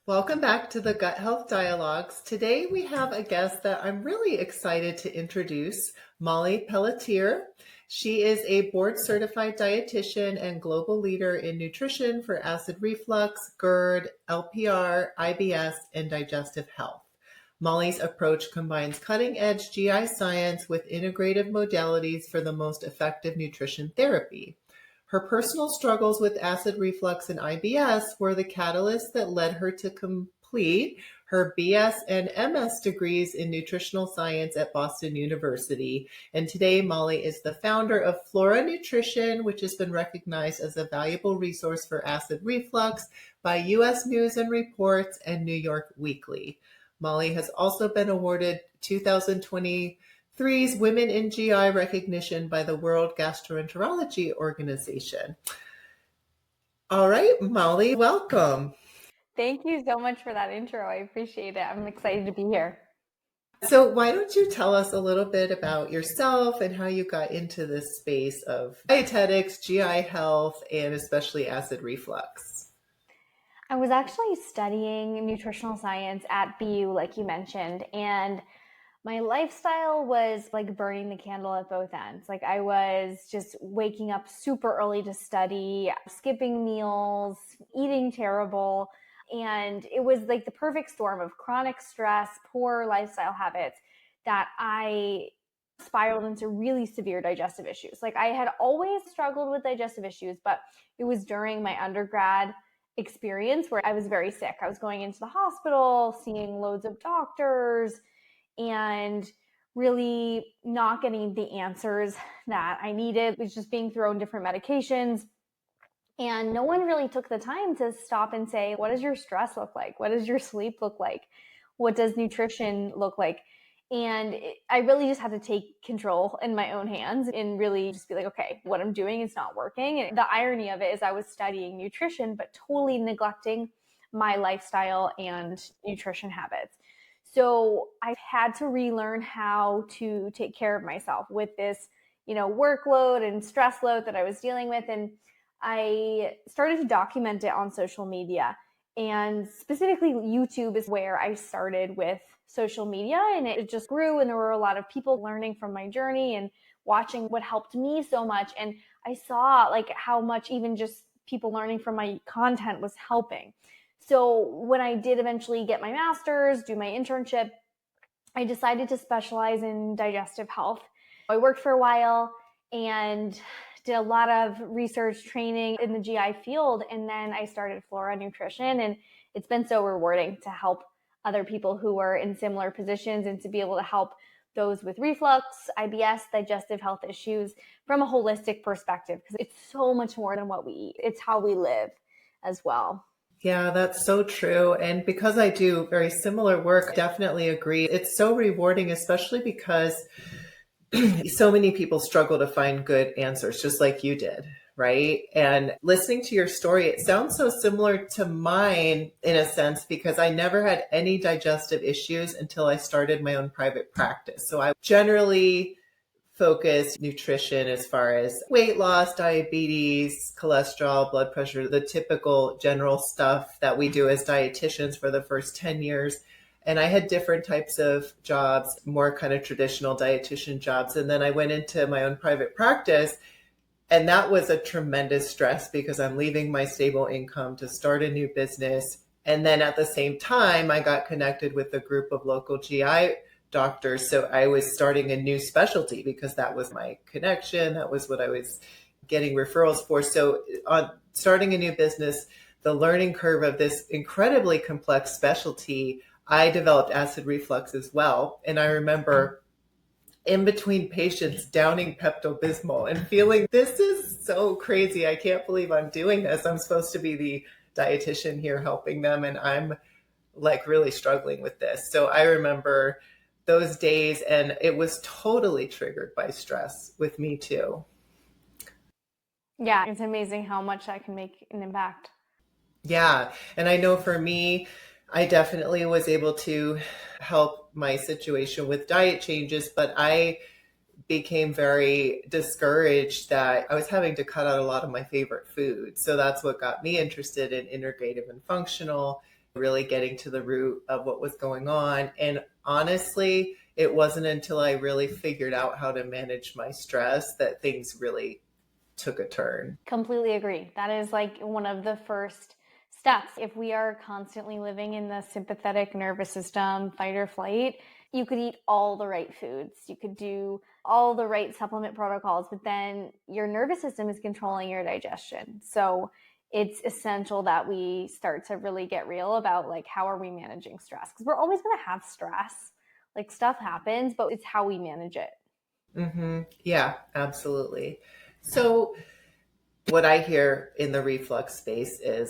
Welcome back to the Gut Health Dialogues. Today we have a guest that I'm really excited to introduce, Molly Pelletier. She is a board-certified dietitian and global leader in nutrition for acid reflux, GERD, LPR, IBS, and digestive health. Molly's approach combines cutting-edge GI science with integrative modalities for the most effective nutrition therapy. Her personal struggles with acid reflux and IBS were the catalyst that led her to complete her BS and MS degrees in nutritional science at Boston University. And today, Molly is the founder of FLORA Nutrition, which has been recognized as a valuable resource for acid reflux by U.S. News and Reports and New York Weekly. Molly has also been awarded 2023's Women in GI recognition by the World Gastroenterology Organization. All right, Molly, welcome. Thank you so much for that intro. I appreciate it. I'm excited to be here. So why don't you tell us a little bit about yourself and how you got into this space of dietetics, GI health, and especially acid reflux? I was actually studying nutritional science at BU, like you mentioned, and my lifestyle was like burning the candle at both ends. Like I was just waking up super early to study, skipping meals, eating terrible. And it was like the perfect storm of chronic stress, poor lifestyle habits that I spiraled into really severe digestive issues. Like I had always struggled with digestive issues, but it was during my undergrad experience where I was very sick. I was going into the hospital, seeing loads of doctors, and really not getting the answers that I needed. It was just being thrown different medications. And no one really took the time to stop and say, what does your stress look like? What does your sleep look like? What does nutrition look like? And I really just had to take control in my own hands and really just be like, okay, what I'm doing is not working. And the irony of it is I was studying nutrition, but totally neglecting my lifestyle and nutrition habits. So I had to relearn how to take care of myself with this, workload and stress load that I was dealing with. And I started to document it on social media. And specifically, YouTube is where I started with social media, and it just grew. And there were a lot of people learning from my journey and watching what helped me so much. And I saw like how much even just people learning from my content was helping. So when I did eventually get my master's, do my internship, I decided to specialize in digestive health. I worked for a while and did a lot of research training in the GI field. And then I started FLORA Nutrition, and it's been so rewarding to help other people who are in similar positions and to be able to help those with reflux, IBS, digestive health issues from a holistic perspective, because it's so much more than what we eat. It's how we live as well. Yeah, that's so true. And because I do very similar work, I definitely agree. It's so rewarding, especially because so many people struggle to find good answers, just like you did, right? And listening to your story, it sounds so similar to mine in a sense, because I never had any digestive issues until I started my own private practice. So I generally focus nutrition as far as weight loss, diabetes, cholesterol, blood pressure, the typical general stuff that we do as dietitians for the first 10 years. And I had different types of jobs, more kind of traditional dietitian jobs. And then I went into my own private practice. And that was a tremendous stress because I'm leaving my stable income to start a new business. And then at the same time, I got connected with a group of local GI doctors. So I was starting a new specialty because that was my connection. That was what I was getting referrals for. So on starting a new business, the learning curve of this incredibly complex specialty, I developed acid reflux as well. And I remember in between patients downing Pepto-Bismol and feeling, this is so crazy. I can't believe I'm doing this. I'm supposed to be the dietitian here helping them. And I'm like really struggling with this. So I remember those days, and it was totally triggered by stress with me too. Yeah, it's amazing how much that can make an impact. Yeah. And I know for me, I definitely was able to help my situation with diet changes, but I became very discouraged that I was having to cut out a lot of my favorite foods. So that's what got me interested in integrative and functional really getting to the root of what was going on. And honestly, it wasn't until I really figured out how to manage my stress that things really took a turn. Completely agree. That is like one of the first steps. If we are constantly living in the sympathetic nervous system, fight or flight, you could eat all the right foods. You could do all the right supplement protocols, but then your nervous system is controlling your digestion. So it's essential that we start to really get real about like, how are we managing stress? Because we're always going to have stress. Like, stuff happens, but it's how we manage it. Mm-hmm. Yeah, absolutely. So what I hear in the reflux space is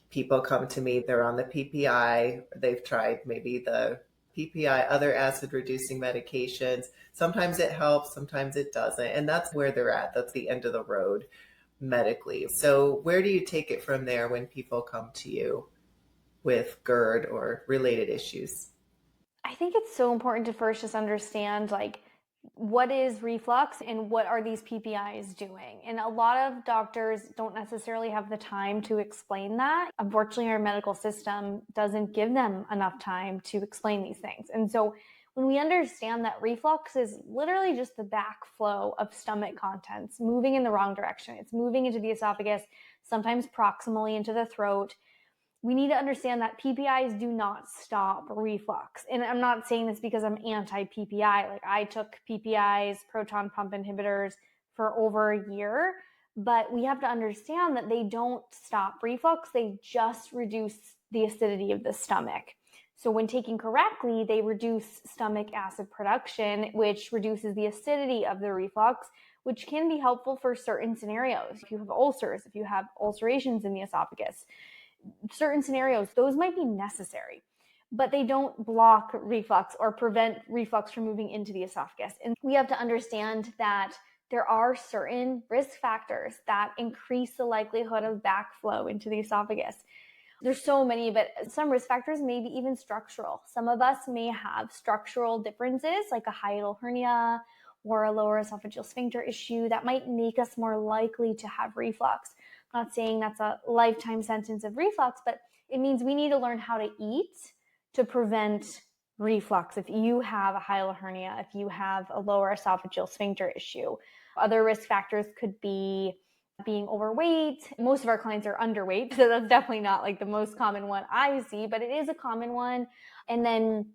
people come to me, they're on the PPI, they've tried maybe the PPI, other acid reducing medications. Sometimes it helps, sometimes it doesn't. And that's where they're at. That's the end of the road medically. So, where do you take it from there when people come to you with GERD or related issues? I think it's so important to first just understand like, what is reflux and what are these PPIs doing? And a lot of doctors don't necessarily have the time to explain that. Unfortunately, our medical system doesn't give them enough time to explain these things. And so when we understand that reflux is literally just the backflow of stomach contents moving in the wrong direction, it's moving into the esophagus, sometimes proximally into the throat. We need to understand that PPIs do not stop reflux. And I'm not saying this because I'm anti-PPI. Like, I took PPIs, proton pump inhibitors, for over a year, but we have to understand that they don't stop reflux. They just reduce the acidity of the stomach. So when taken correctly, they reduce stomach acid production, which reduces the acidity of the reflux, which can be helpful for certain scenarios. If you have ulcers, if you have ulcerations in the esophagus, certain scenarios, those might be necessary, but they don't block reflux or prevent reflux from moving into the esophagus. And we have to understand that there are certain risk factors that increase the likelihood of backflow into the esophagus. There's so many, but some risk factors may be even structural. Some of us may have structural differences like a hiatal hernia or a lower esophageal sphincter issue that might make us more likely to have reflux. I'm not saying that's a lifetime sentence of reflux, but it means we need to learn how to eat to prevent reflux. If you have a hiatal hernia, if you have a lower esophageal sphincter issue, other risk factors could be being overweight. Most of our clients are underweight, so that's definitely not like the most common one I see, but it is a common one. And then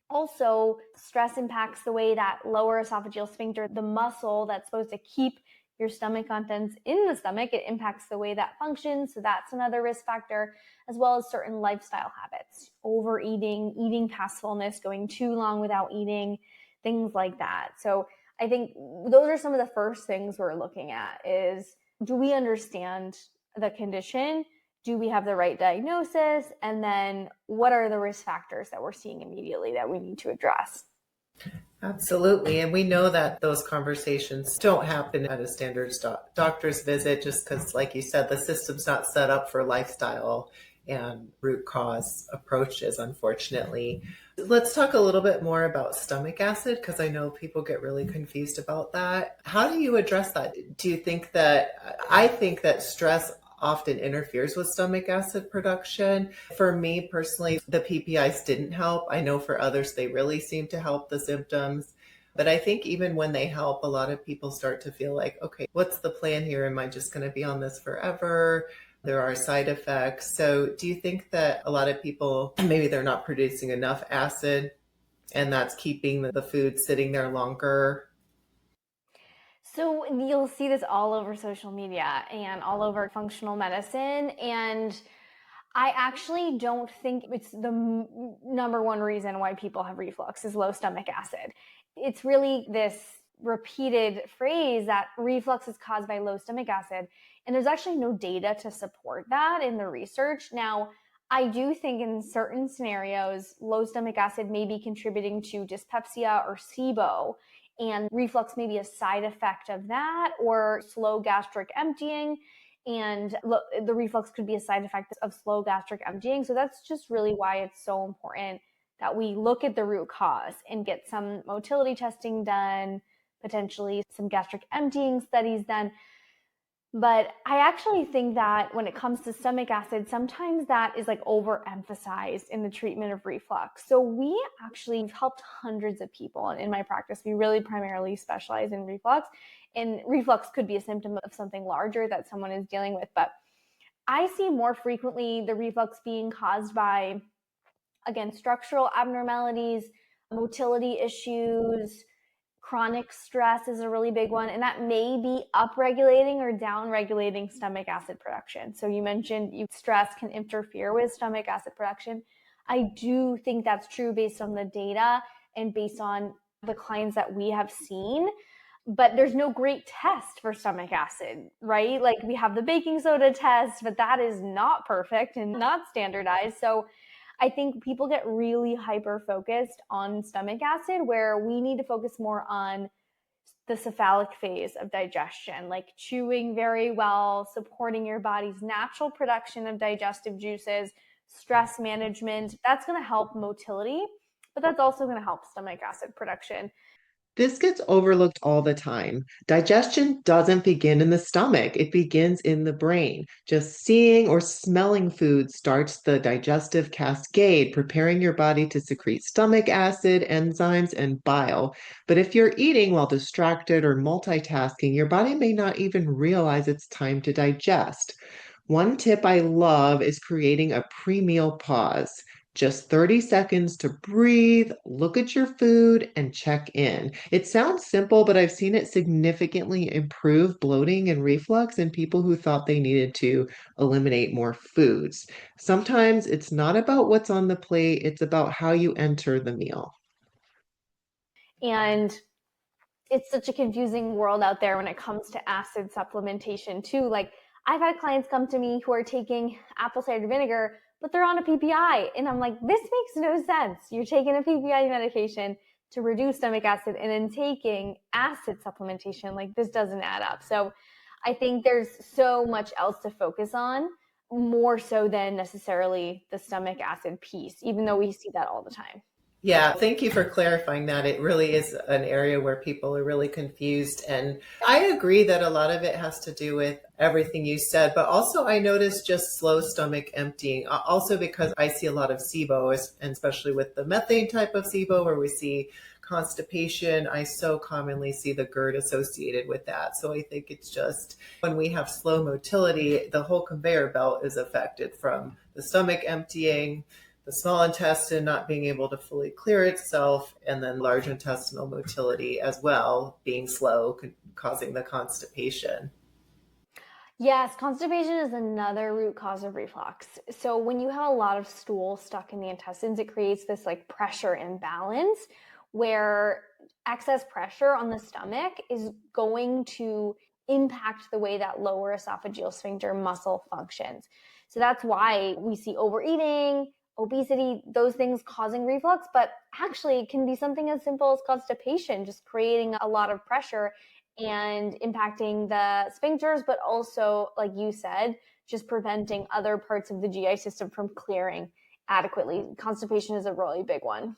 also, stress impacts the way that lower esophageal sphincter, the muscle that's supposed to keep your stomach contents in the stomach, it impacts the way that functions. So that's another risk factor, as well as certain lifestyle habits, overeating, eating past fullness, going too long without eating, things like that. So I think those are some of the first things we're looking at is, do we understand the condition? Do we have the right diagnosis? And then what are the risk factors that we're seeing immediately that we need to address? Absolutely. And we know that those conversations don't happen at a standard doctor's visit just because, like you said, the system's not set up for lifestyle and root cause approaches, unfortunately. Let's talk a little bit more about stomach acid because I know people get really confused about that. How do you address that? Do you think that, I think that stress often interferes with stomach acid production. For me personally, the PPIs didn't help. I know for others, they really seem to help the symptoms. But I think even when they help, a lot of people start to feel like, okay, what's the plan here? Am I just going to be on this forever? There are side effects. So do you think that a lot of people, maybe they're not producing enough acid and that's keeping the food sitting there longer? So you'll see this all over social media and all over functional medicine. And I actually don't think it's the number one reason why people have reflux is low stomach acid. It's really this repeated phrase that reflux is caused by low stomach acid. And there's actually no data to support that in the research. Now, I do think in certain scenarios, low stomach acid may be contributing to dyspepsia or SIBO, and reflux may be a side effect of that, or slow gastric emptying. And the reflux could be a side effect of slow gastric emptying. So that's just really why it's so important that we look at the root cause and get some motility testing done, potentially some gastric emptying studies done. But I actually think that when it comes to stomach acid, sometimes that is like overemphasized in the treatment of reflux. So we actually helped hundreds of people in my practice. We really primarily specialize in reflux, and reflux could be a symptom of something larger that someone is dealing with. But I see more frequently the reflux being caused by, again, structural abnormalities, motility issues, chronic stress is a really big one, and that may be upregulating or downregulating stomach acid production. So you mentioned stress can interfere with stomach acid production. I do think that's true based on the data and based on the clients that we have seen. But there's no great test for stomach acid, right? Like we have the baking soda test, but that is not perfect and not standardized. So I think people get really hyper focused on stomach acid, where we need to focus more on the cephalic phase of digestion, like chewing very well, supporting your body's natural production of digestive juices, stress management. That's going to help motility, but that's also going to help stomach acid production. This gets overlooked all the time. Digestion doesn't begin in the stomach, it begins in the brain. Just seeing or smelling food starts the digestive cascade, preparing your body to secrete stomach acid, enzymes, and bile. But if you're eating while distracted or multitasking, your body may not even realize it's time to digest. One tip I love is creating a pre-meal pause. Just 30 seconds to breathe, look at your food, and check in. It sounds simple, but I've seen it significantly improve bloating and reflux in people who thought they needed to eliminate more foods. Sometimes it's not about what's on the plate, it's about how you enter the meal. And it's such a confusing world out there when it comes to acid supplementation too. Like I've had clients come to me who are taking apple cider vinegar, but they're on a PPI. And I'm like, this makes no sense. You're taking a PPI medication to reduce stomach acid and then taking acid supplementation. Like this doesn't add up. So I think there's so much else to focus on, more so than necessarily the stomach acid piece, even though we see that all the time. Yeah, thank you for clarifying that. It really is an area where people are really confused. And I agree that a lot of it has to do with everything you said, but also I noticed just slow stomach emptying. Also, because I see a lot of SIBO, and especially with the methane type of SIBO, where we see constipation, I so commonly see the GERD associated with that. So I think it's just when we have slow motility, the whole conveyor belt is affected, from the stomach emptying, the small intestine not being able to fully clear itself, and then large intestinal motility as well being slow, causing the constipation. Yes, constipation is another root cause of reflux. So when you have a lot of stool stuck in the intestines, it creates this like pressure imbalance where excess pressure on the stomach is going to impact the way that lower esophageal sphincter muscle functions. So that's why we see overeating, obesity, those things causing reflux, but actually it can be something as simple as constipation, just creating a lot of pressure and impacting the sphincters, but also, like you said, just preventing other parts of the GI system from clearing adequately. Constipation is a really big one.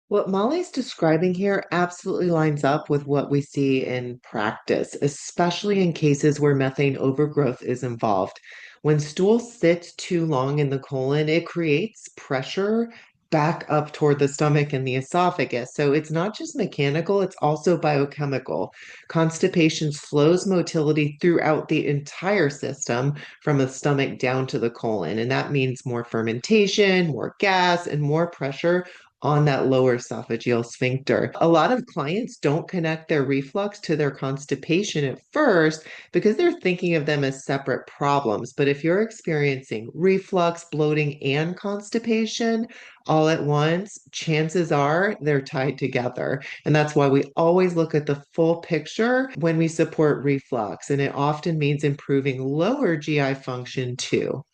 What Molly's describing here absolutely lines up with what we see in practice, especially in cases where methane overgrowth is involved. When stool sits too long in the colon, it creates pressure back up toward the stomach and the esophagus. So it's not just mechanical, it's also biochemical. Constipation slows motility throughout the entire system, from the stomach down to the colon. And that means more fermentation, more gas, and more pressure on that lower esophageal sphincter. A lot of clients don't connect their reflux to their constipation at first because they're thinking of them as separate problems. But if you're experiencing reflux, bloating, and constipation all at once, chances are they're tied together. And that's why we always look at the full picture when we support reflux. And it often means improving lower GI function too.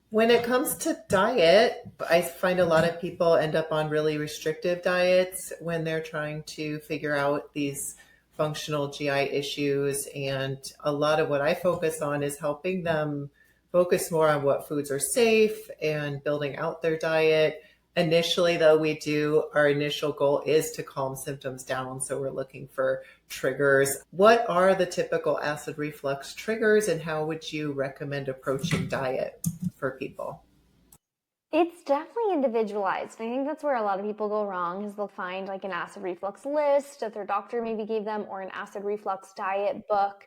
When it comes to diet, I find a lot of people end up on really restrictive diets when they're trying to figure out these functional GI issues. And a lot of what I focus on is helping them focus more on what foods are safe and building out their diet. Initially, though, our initial goal is to calm symptoms down. So we're looking for triggers. What are the typical acid reflux triggers, and how would you recommend approaching diet for people? It's definitely individualized. I think that's where a lot of people go wrong is they'll find like an acid reflux list that their doctor maybe gave them or an acid reflux diet book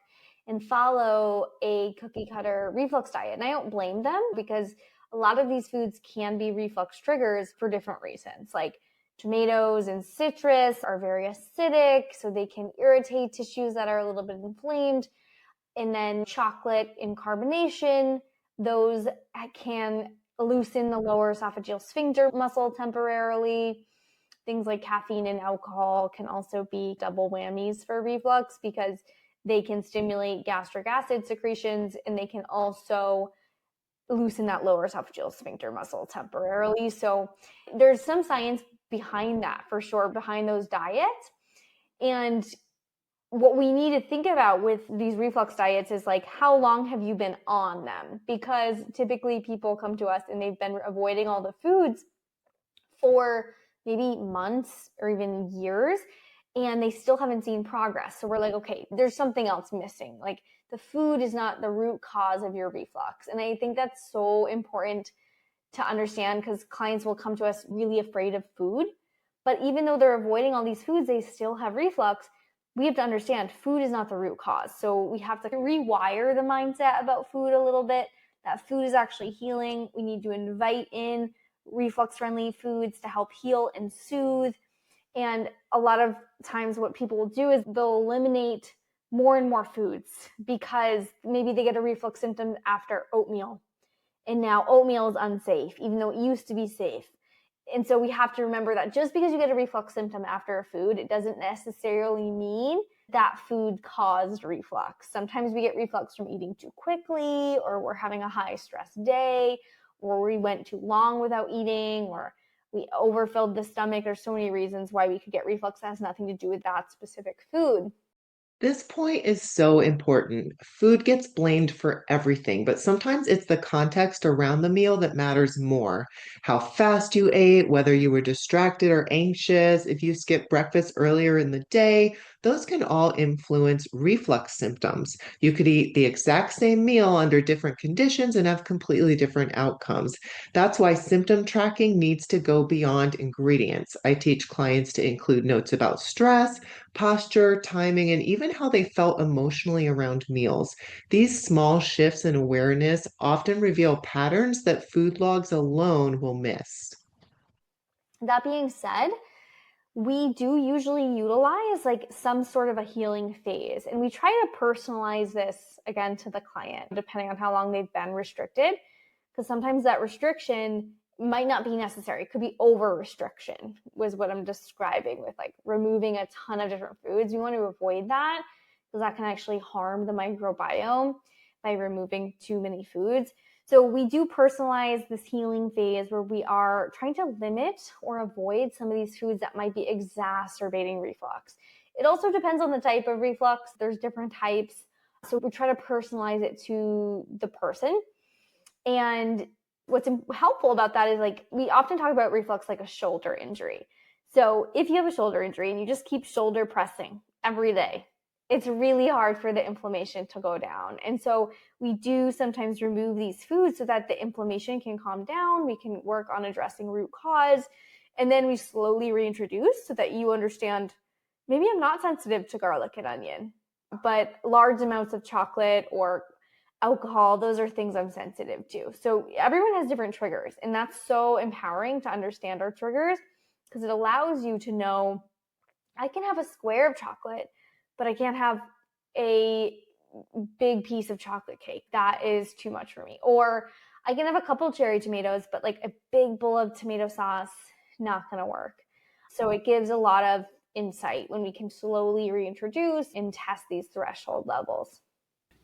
and follow a cookie cutter reflux diet. And I don't blame them because a lot of these foods can be reflux triggers for different reasons. Like tomatoes and citrus are very acidic, so they can irritate tissues that are a little bit inflamed. And then chocolate and carbonation, those can loosen the lower esophageal sphincter muscle temporarily. Things like caffeine and alcohol can also be double whammies for reflux because they can stimulate gastric acid secretions and they can also loosen that lower esophageal sphincter muscle temporarily. So there's some science behind that for sure, behind those diets. And what we need to think about with these reflux diets is like, how long have you been on them? Because typically people come to us and they've been avoiding all the foods for maybe months or even years, and they still haven't seen progress. So we're like, okay, there's something else missing. Like the food is not the root cause of your reflux. And I think that's so important to understand because clients will come to us really afraid of food. But even though they're avoiding all these foods, they still have reflux. We have to understand food is not the root cause. So we have to rewire the mindset about food a little bit, that food is actually healing. We need to invite in reflux-friendly foods to help heal and soothe. And a lot of times what people will do is they'll eliminate more and more foods because maybe they get a reflux symptom after oatmeal. And now oatmeal is unsafe, even though it used to be safe. And so we have to remember that just because you get a reflux symptom after a food, it doesn't necessarily mean that food caused reflux. Sometimes we get reflux from eating too quickly, or we're having a high stress day, or we went too long without eating, or we overfilled the stomach. There's so many reasons why we could get reflux that has nothing to do with that specific food. This point is so important. Food gets blamed for everything, but sometimes it's the context around the meal that matters more. How fast you ate, whether you were distracted or anxious, if you skipped breakfast earlier in the day, those can all influence reflux symptoms. You could eat the exact same meal under different conditions and have completely different outcomes. That's why symptom tracking needs to go beyond ingredients. I teach clients to include notes about stress, posture, timing, and even how they felt emotionally around meals. These small shifts in awareness often reveal patterns that food logs alone will miss. That being said, we do usually utilize like some sort of a healing phase. And we try to personalize this again to the client, depending on how long they've been restricted. Because sometimes that restriction might not be necessary. It could be over restriction, was what I'm describing with like removing a ton of different foods. We want to avoid that because that can actually harm the microbiome by removing too many foods. So we do personalize this healing phase where we are trying to limit or avoid some of these foods that might be exacerbating reflux. It also depends on the type of reflux. There's different types. So we try to personalize it to the person. And what's helpful about that is like we often talk about reflux like a shoulder injury. So if you have a shoulder injury and you just keep shoulder pressing every day, it's really hard for the inflammation to go down. And so we do sometimes remove these foods so that the inflammation can calm down. We can work on addressing root cause. And then we slowly reintroduce so that you understand, maybe I'm not sensitive to garlic and onion, but large amounts of chocolate or alcohol, those are things I'm sensitive to. So everyone has different triggers. And that's so empowering to understand our triggers because it allows you to know I can have a square of chocolate, but I can't have a big piece of chocolate cake. That is too much for me. Or I can have a couple cherry tomatoes, but like a big bowl of tomato sauce, not going to work. So it gives a lot of insight when we can slowly reintroduce and test these threshold levels.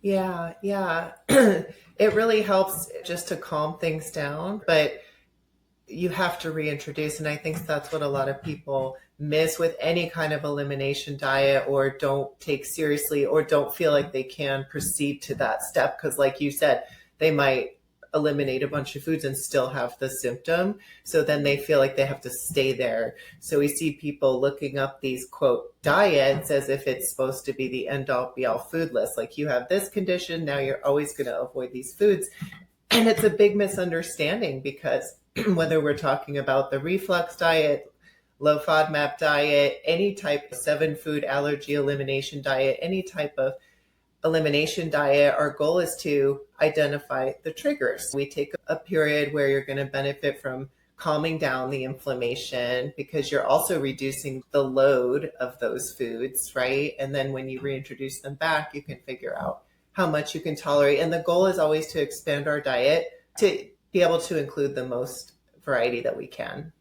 Yeah, yeah. It really helps just to calm things down, but you have to reintroduce. And I think that's what a lot of people miss with any kind of elimination diet or don't take seriously or don't feel like they can proceed to that step. Because like you said, they might eliminate a bunch of foods and still have the symptom. So then they feel like they have to stay there. So we see people looking up these quote diets as if it's supposed to be the end all be all food list. Like you have this condition, now you're always going to avoid these foods. And it's a big misunderstanding because whether we're talking about the reflux diet, low FODMAP diet, any type of 7-food allergy elimination diet, any type of elimination diet, our goal is to identify the triggers. We take a period where you're going to benefit from calming down the inflammation because you're also reducing the load of those foods, right? And then when you reintroduce them back, you can figure out how much you can tolerate. And the goal is always to expand our diet to be able to include the most variety that we can.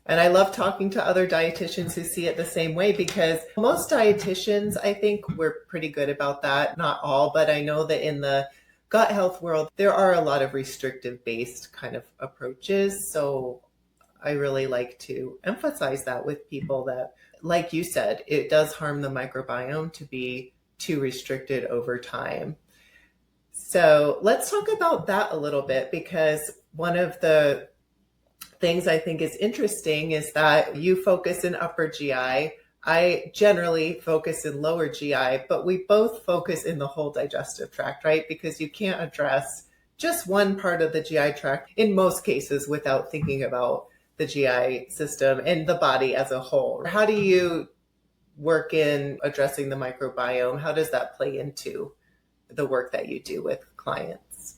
And I love talking to other dietitians who see it the same way because most dietitians, I think we're pretty good about that. Not all, but I know that in the gut health world, there are a lot of restrictive based kind of approaches. So I really like to emphasize that with people that, like you said, it does harm the microbiome to be too restricted over time. So let's talk about that a little bit because one of the things I think is interesting is that you focus in upper GI. I generally focus in lower GI, but we both focus in the whole digestive tract, right? Because you can't address just one part of the GI tract in most cases without thinking about the GI system and the body as a whole. How do you work in addressing the microbiome? How does that play into the work that you do with clients?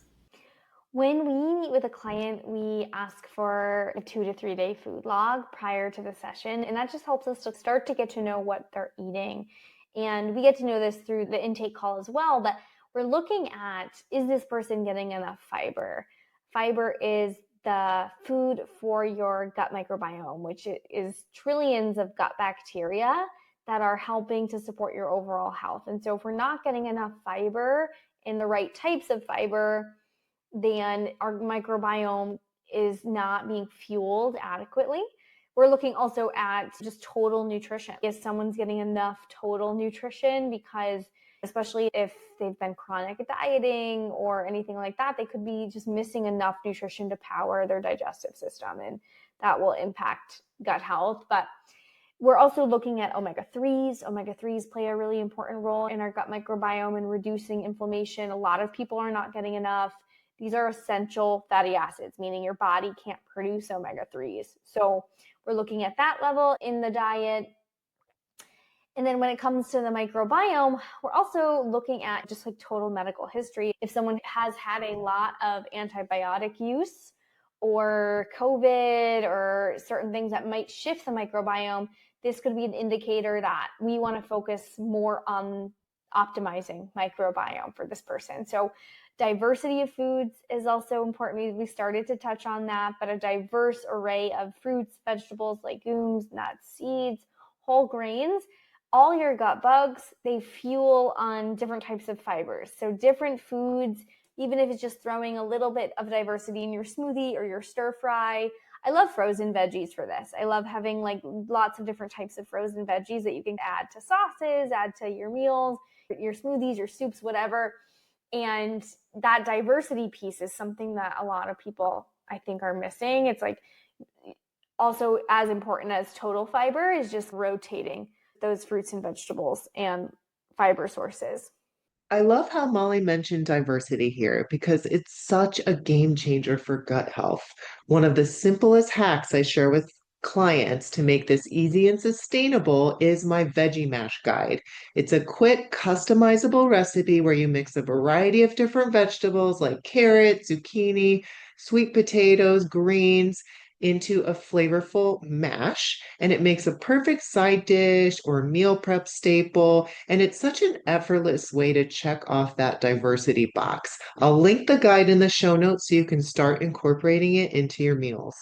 When we meet with a client, we ask for a 2 to 3 day food log prior to the session, and that just helps us to start to get to know what they're eating. And we get to know this through the intake call as well, but we're looking at, is this person getting enough fiber? Fiber is the food for your gut microbiome, which is trillions of gut bacteria that are helping to support your overall health. And so if we're not getting enough fiber and the right types of fiber, then our microbiome is not being fueled adequately. We're looking also at just total nutrition. Is someone's getting enough total nutrition? Because especially if they've been chronic dieting or anything like that, they could be just missing enough nutrition to power their digestive system, and that will impact gut health. But we're also looking at omega-3s. Omega-3s play a really important role in our gut microbiome and reducing inflammation. A lot of people are not getting enough. These are essential fatty acids, meaning your body can't produce omega-3s. So we're looking at that level in the diet. And then when it comes to the microbiome, we're also looking at just like total medical history. If someone has had a lot of antibiotic use or COVID or certain things that might shift the microbiome, this could be an indicator that we want to focus more on optimizing microbiome for this person. So diversity of foods is also important. We started to touch on that, but a diverse array of fruits, vegetables, legumes, nuts, seeds, whole grains, all your gut bugs, they fuel on different types of fibers. So different foods, even if it's just throwing a little bit of diversity in your smoothie or your stir fry. I love frozen veggies for this. I love having like lots of different types of frozen veggies that you can add to sauces, add to your meals, your smoothies, your soups, whatever. And that diversity piece is something that a lot of people, I think, are missing. It's like also as important as total fiber is just rotating those fruits and vegetables and fiber sources. I love how Molly mentioned diversity here because it's such a game changer for gut health. One of the simplest hacks I share with clients to make this easy and sustainable is my veggie mash guide. It's a quick, customizable recipe where you mix a variety of different vegetables like carrot, zucchini, sweet potatoes, greens into a flavorful mash, and it makes a perfect side dish or meal prep staple. And it's such an effortless way to check off that diversity box. I'll link the guide in the show notes so you can start incorporating it into your meals.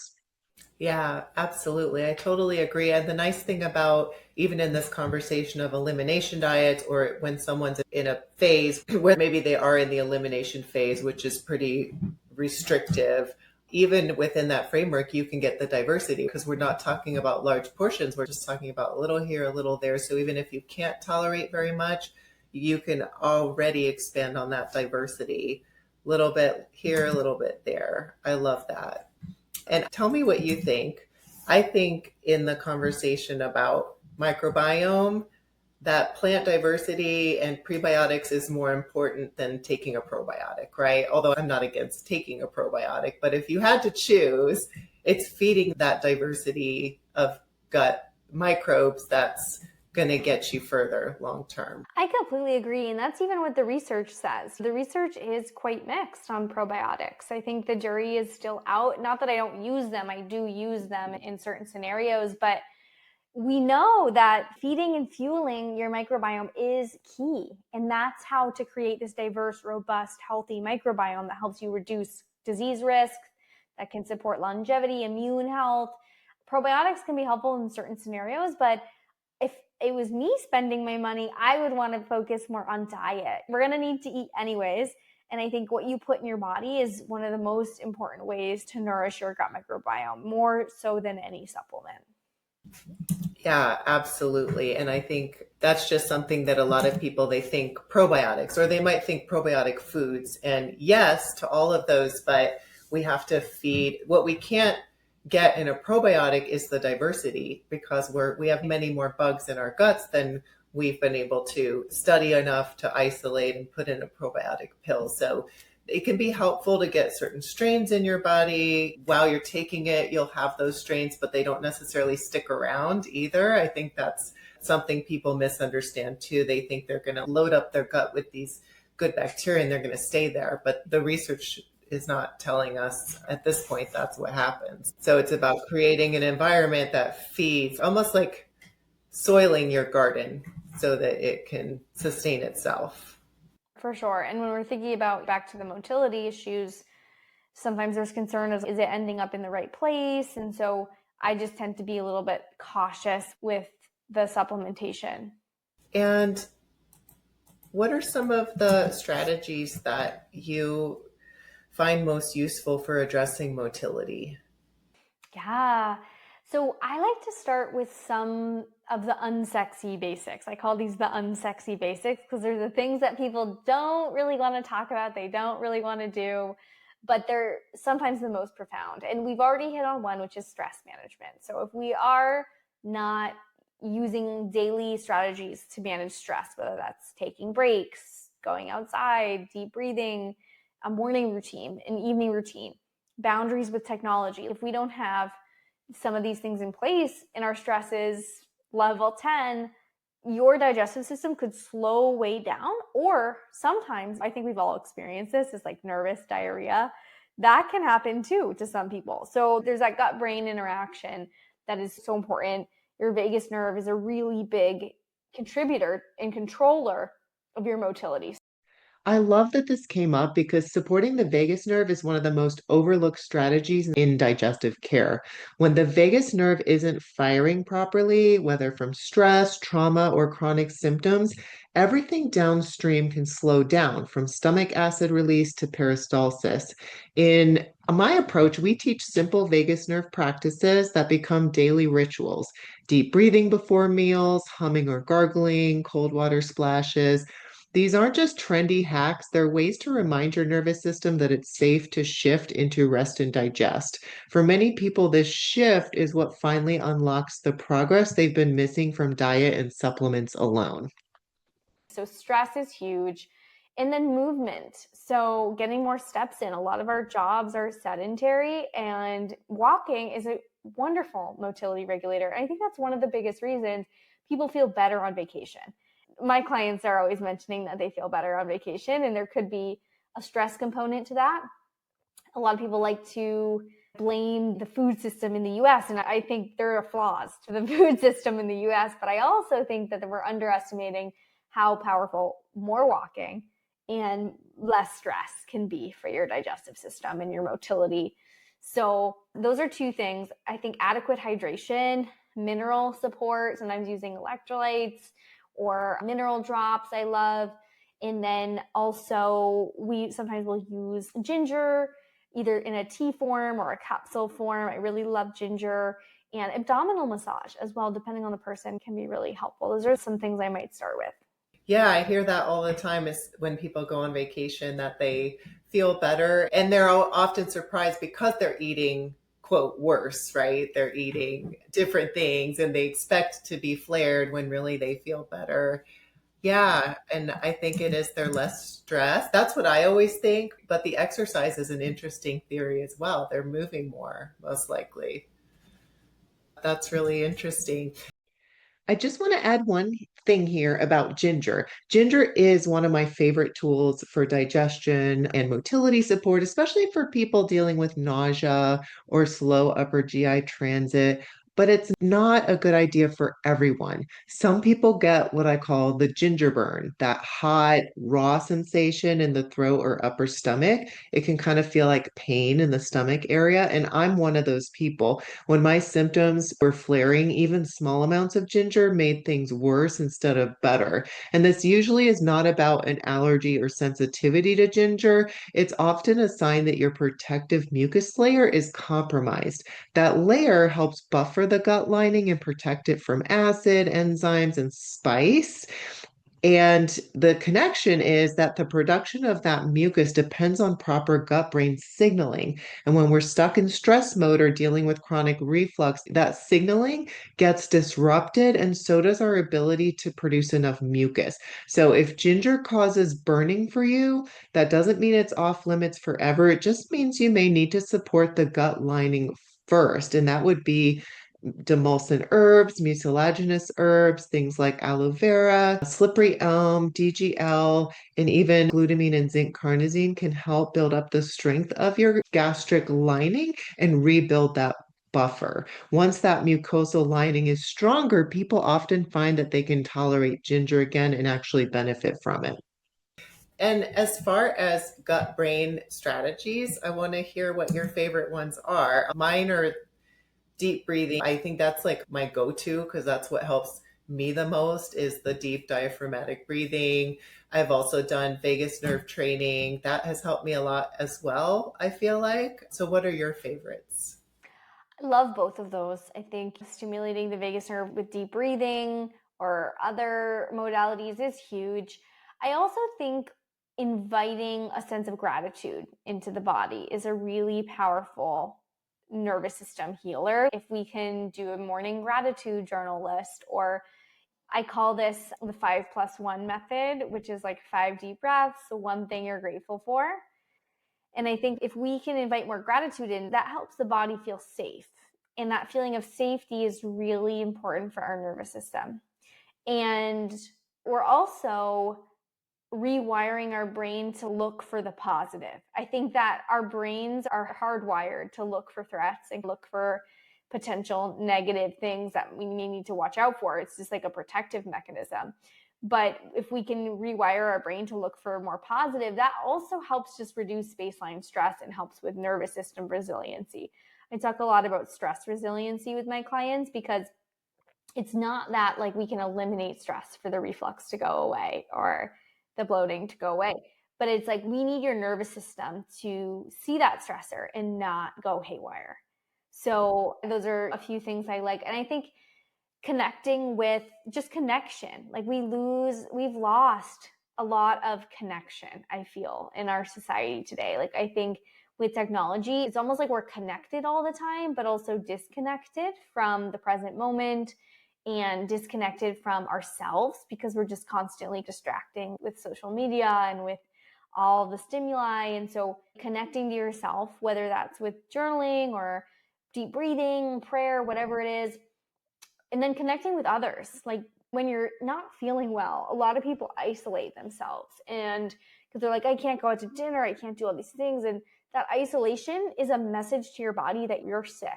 Yeah, absolutely. I totally agree. And the nice thing about even in this conversation of elimination diets, or when someone's in a phase where maybe they are in the elimination phase, which is pretty restrictive, even within that framework, you can get the diversity because we're not talking about large portions. We're just talking about a little here, a little there. So even if you can't tolerate very much, you can already expand on that diversity a little bit here, a little bit there. I love that. And tell me what you think. I think in the conversation about microbiome, that plant diversity and prebiotics is more important than taking a probiotic, right? Although I'm not against taking a probiotic, but if you had to choose, it's feeding that diversity of gut microbes that's going to get you further long term. I completely agree. And that's even what the research says. The research is quite mixed on probiotics. I think the jury is still out. Not that I don't use them, I do use them in certain scenarios, but we know that feeding and fueling your microbiome is key. And that's how to create this diverse, robust, healthy microbiome that helps you reduce disease risk, that can support longevity, immune health. Probiotics can be helpful in certain scenarios, but if it was me spending my money, I would want to focus more on diet. We're going to need to eat anyways. And I think what you put in your body is one of the most important ways to nourish your gut microbiome, more so than any supplement. Yeah, absolutely. And I think that's just something that a lot of people, they think probiotics, or they might think probiotic foods. And yes, to all of those, but we have to feed what we can't get in a probiotic is the diversity, because we have many more bugs in our guts than we've been able to study enough to isolate and put in a probiotic pill. So it can be helpful to get certain strains in your body. While you're taking it, you'll have those strains, but they don't necessarily stick around either. I think that's something people misunderstand too. They think they're going to load up their gut with these good bacteria and they're going to stay there. But the research is not telling us at this point that's what happens. So it's about creating an environment that feeds, almost like soiling your garden so that it can sustain itself. For sure. And when we're thinking about back to the motility issues, sometimes there's concern is it ending up in the right place? And so I just tend to be a little bit cautious with the supplementation. And what are some of the strategies that you find most useful for addressing motility? Yeah. So I like to start with some of the unsexy basics. I call these the unsexy basics because they're the things that people don't really want to talk about. They don't really want to do, but they're sometimes the most profound. And we've already hit on one, which is stress management. So if we are not using daily strategies to manage stress, whether that's taking breaks, going outside, deep breathing, a morning routine, an evening routine, boundaries with technology. If we don't have some of these things in place and our stress is level 10, your digestive system could slow way down. Or sometimes, I think we've all experienced this, is like nervous diarrhea. That can happen too to some people. So there's that gut-brain interaction that is so important. Your vagus nerve is a really big contributor and controller of your motility. I love that this came up because supporting the vagus nerve is one of the most overlooked strategies in digestive care. When the vagus nerve isn't firing properly, whether from stress, trauma, or chronic symptoms, everything downstream can slow down from stomach acid release to peristalsis. In my approach, we teach simple vagus nerve practices that become daily rituals: deep breathing before meals, humming or gargling, cold water splashes. These aren't just trendy hacks, they're ways to remind your nervous system that it's safe to shift into rest and digest. For many people, this shift is what finally unlocks the progress they've been missing from diet and supplements alone. So stress is huge. And then movement. So getting more steps in. A lot of our jobs are sedentary, and walking is a wonderful motility regulator. And I think that's one of the biggest reasons people feel better on vacation. My clients are always mentioning that they feel better on vacation, and there could be a stress component to that. A lot of people like to blame the food system in the US, and I think there are flaws to the food system in the US, but I also think that we're underestimating how powerful more walking and less stress can be for your digestive system and your motility. So those are two things. I think adequate hydration, mineral support, sometimes using electrolytes or mineral drops, I love. And then also we sometimes will use ginger, either in a tea form or a capsule form. I really love ginger. And abdominal massage as well, depending on the person, can be really helpful. Those are some things I might start with. Yeah, I hear that all the time is when people go on vacation that they feel better. And they're often surprised because they're eating, quote, worse, right? They're eating different things and they expect to be flared when really they feel better. Yeah, and I think it is they're less stressed. That's what I always think. But the exercise is an interesting theory as well. They're moving more, most likely. That's really interesting. I just want to add one thing here about ginger. Ginger is one of my favorite tools for digestion and motility support, especially for people dealing with nausea or slow upper GI transit. But it's not a good idea for everyone. Some people get what I call the ginger burn, that hot, raw sensation in the throat or upper stomach. It can kind of feel like pain in the stomach area. And I'm one of those people. When my symptoms were flaring, even small amounts of ginger made things worse instead of better. And this usually is not about an allergy or sensitivity to ginger. It's often a sign that your protective mucus layer is compromised. That layer helps buffer the gut lining and protect it from acid, enzymes, and spice. And the connection is that the production of that mucus depends on proper gut brain signaling. And when we're stuck in stress mode or dealing with chronic reflux, that signaling gets disrupted, and so does our ability to produce enough mucus. So if ginger causes burning for you, that doesn't mean it's off limits forever. It just means you may need to support the gut lining first. And that would be demulcent herbs, mucilaginous herbs, things like aloe vera, slippery elm, DGL, and even glutamine and zinc carnosine can help build up the strength of your gastric lining and rebuild that buffer. Once that mucosal lining is stronger, people often find that they can tolerate ginger again and actually benefit from it. And as far as gut brain strategies, I want to hear what your favorite ones are. Mine are deep breathing. I think that's like my go-to because that's what helps me the most is the deep diaphragmatic breathing. I've also done vagus nerve training. That has helped me a lot as well, I feel like. So what are your favorites? I love both of those. I think stimulating the vagus nerve with deep breathing or other modalities is huge. I also think inviting a sense of gratitude into the body is a really powerful nervous system healer. If we can do a morning gratitude journal list, or I call this the 5+1 method, which is like 5 deep breaths, so one thing you're grateful for. And I think if we can invite more gratitude in, that helps the body feel safe. And that feeling of safety is really important for our nervous system. And we're also rewiring our brain to look for the positive. I think that our brains are hardwired to look for threats and look for potential negative things that we may need to watch out for. It's just like a protective mechanism. But if we can rewire our brain to look for more positive, that also helps just reduce baseline stress and helps with nervous system resiliency. I talk a lot about stress resiliency with my clients because it's not that like we can eliminate stress for the reflux to go away or the bloating to go away, but it's like we need your nervous system to see that stressor and not go haywire. So those are a few things I like. And I think connecting with just connection, like we've lost a lot of connection, I feel, in our society today. Like I think with technology, it's almost like we're connected all the time, but also disconnected from the present moment and disconnected from ourselves because we're just constantly distracting with social media and with all the stimuli. And so connecting to yourself, whether that's with journaling or deep breathing, prayer, whatever it is, and then connecting with others. Like when you're not feeling well, a lot of people isolate themselves and because they're like, I can't go out to dinner, I can't do all these things. And that isolation is a message to your body that you're sick,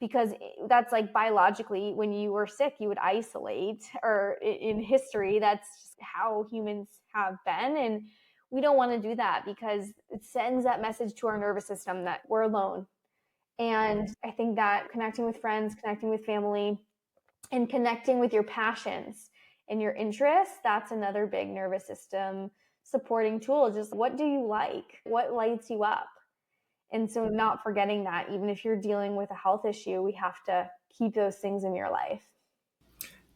because that's like biologically when you were sick you would isolate, or in history that's just how humans have been. And we don't want to do that because it sends that message to our nervous system that we're alone. And I think that connecting with friends, connecting with family, and connecting with your passions and your interests, that's another big nervous system supporting tool. Just what do you like? What lights you up? And so not forgetting that even if you're dealing with a health issue, we have to keep those things in your life.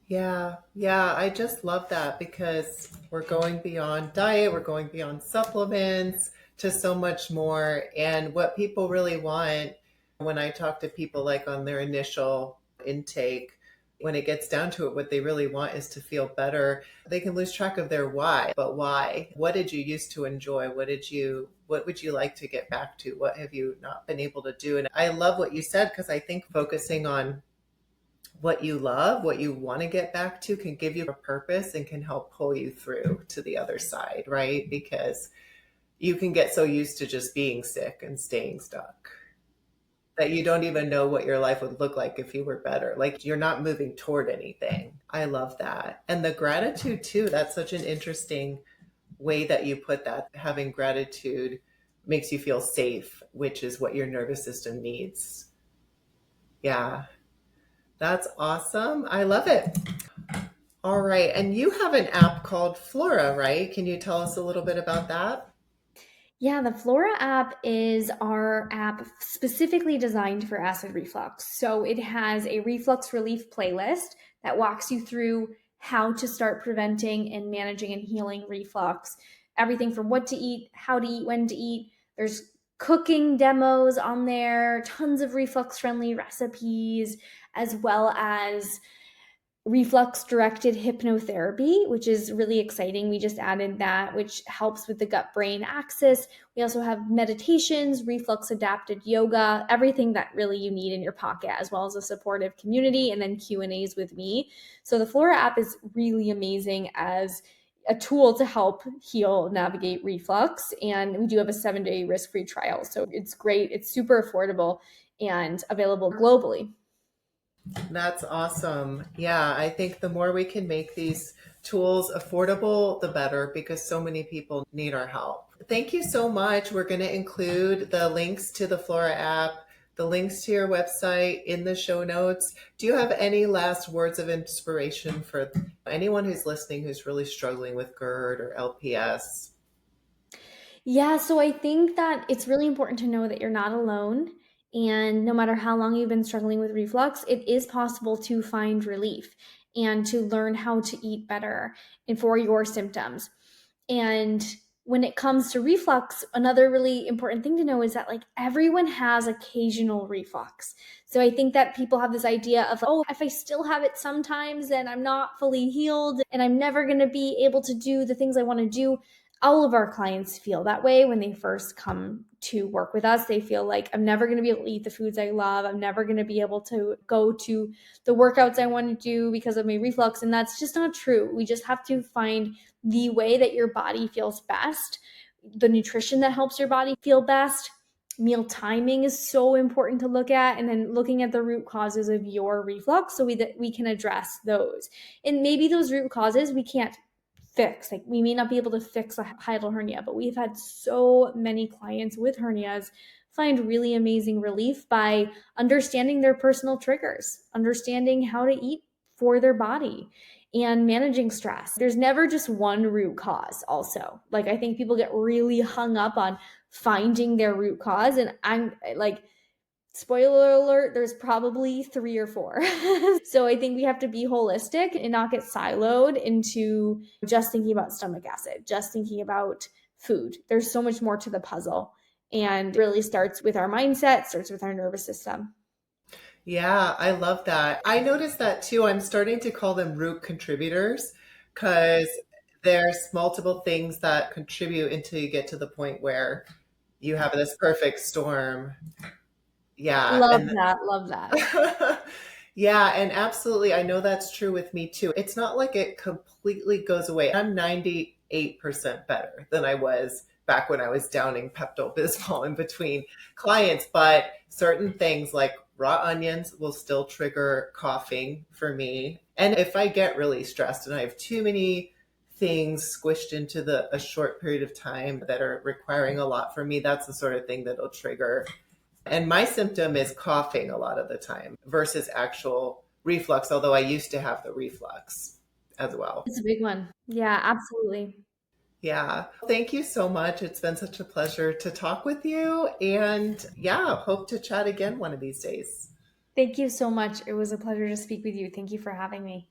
Yeah, yeah, I just love that because we're going beyond diet, we're going beyond supplements to so much more. And what people really want, when I talk to people like on their initial intake, when it gets down to it, what they really want is to feel better. They can lose track of their why, but why? What did you used to enjoy? What would you like to get back to? What have you not been able to do? And I love what you said, because I think focusing on what you love, what you want to get back to, can give you a purpose and can help pull you through to the other side, right? Because you can get so used to just being sick and staying stuck that you don't even know what your life would look like if you were better. Like, you're not moving toward anything. I love that. And the gratitude too, that's such an interesting way that you put that. Having gratitude makes you feel safe, which is what your nervous system needs. Yeah, that's awesome. I love it. All right. And you have an app called Flora, right? Can you tell us a little bit about that? Yeah, the Flora app is our app specifically designed for acid reflux. So it has a reflux relief playlist that walks you through how to start preventing and managing and healing reflux. Everything from what to eat, how to eat, when to eat. There's cooking demos on there, tons of reflux friendly recipes, as well as reflux directed hypnotherapy, which is really exciting. We just added that, which helps with the gut brain axis. We also have meditations, reflux adapted yoga, everything that really you need in your pocket, as well as a supportive community, and then Q&As with me. So the Flora app is really amazing as a tool to help heal, navigate reflux. And we do have a 7-day risk-free trial. So it's great. It's super affordable and available globally. That's awesome. Yeah, I think the more we can make these tools affordable, the better, because so many people need our help. Thank you so much. We're going to include the links to the Flora app, the links to your website in the show notes. Do you have any last words of inspiration for anyone who's listening who's really struggling with GERD or LPS? Yeah, so I think that it's really important to know that you're not alone. And no matter how long you've been struggling with reflux, it is possible to find relief and to learn how to eat better and for your symptoms. And when it comes to reflux, another really important thing to know is that like everyone has occasional reflux. So I think that people have this idea of, oh, if I still have it sometimes, then I'm not fully healed and I'm never going to be able to do the things I want to do. All of our clients feel that way when they first come to work with us. They feel like, I'm never going to be able to eat the foods I love. I'm never going to be able to go to the workouts I want to do because of my reflux. And that's just not true. We just have to find the way that your body feels best, the nutrition that helps your body feel best. Meal timing is so important to look at, and then looking at the root causes of your reflux so that we can address those. And maybe those root causes we can't fix. Like, we may not be able to fix a hiatal hernia, but we've had so many clients with hernias find really amazing relief by understanding their personal triggers, understanding how to eat for their body, and managing stress. There's never just one root cause also. Like, I think people get really hung up on finding their root cause, and I'm like, spoiler alert, there's probably 3 or 4. So I think we have to be holistic and not get siloed into just thinking about stomach acid, just thinking about food. There's so much more to the puzzle, and it really starts with our mindset, starts with our nervous system. Yeah, I love that. I noticed that too. I'm starting to call them root contributors, because there's multiple things that contribute until you get to the point where you have this perfect storm. Yeah. Love And that. Love that. yeah, and absolutely. I know that's true with me too. It's not like it completely goes away. I'm 98% better than I was back when I was downing Pepto-Bismol in between clients, but certain things like raw onions will still trigger coughing for me. And if I get really stressed and I have too many things squished into a short period of time that are requiring a lot from me, that's the sort of thing that'll trigger. And my symptom is coughing a lot of the time versus actual reflux, although I used to have the reflux as well. It's a big one. Yeah, absolutely. Yeah. Thank you so much. It's been such a pleasure to talk with you. And yeah, hope to chat again one of these days. Thank you so much. It was a pleasure to speak with you. Thank you for having me.